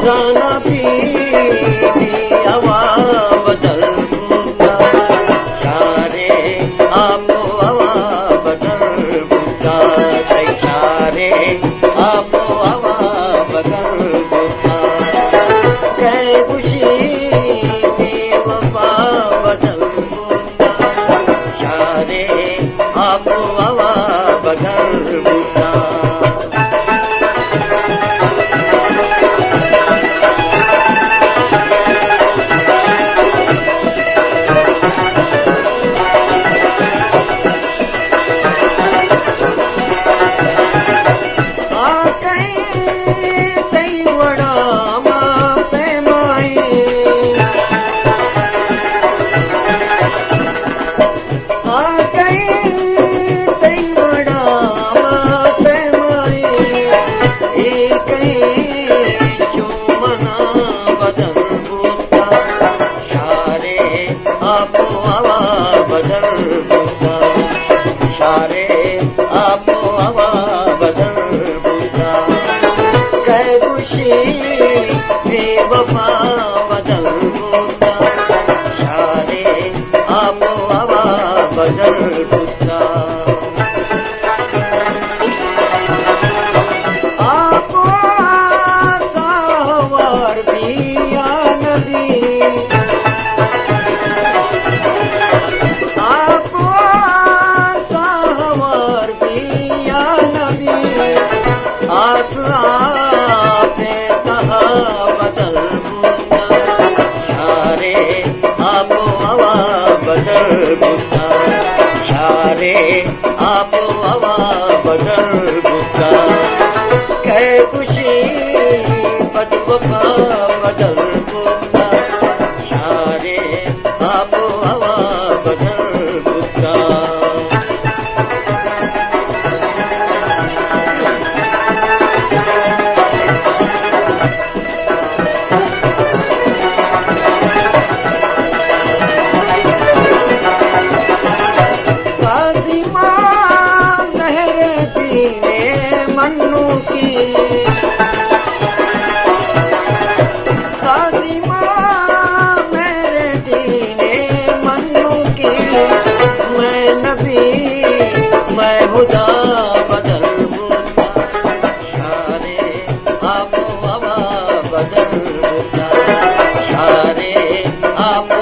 जाना भी हवा बदल बुका शारे आपो हवा बदल बुका शारे आपो हवा बदल बुका कह खुशी बेवफा बदल बुका शारे आपो हवा बदल बुका आपो हवा बदल बुका शारे आपो हवा बदल बुका कह खुशी बेवफा बदल बुका शारे आपो हवा बदल बुका आपो सावर भी या नबी आस आपने कहा बदल बुका शारे आपो हवा बदल बुका शारे आपो हवा बदल बुका कह खुशी बदवफा बदल बुका शारे आपो हवा बदल बुका मन्नू की काज़िमा मेरे दीने मन्नू की मैं नबी मैं खुदा बदल बुका शारे आपो हवा बदल बुका शारे आपो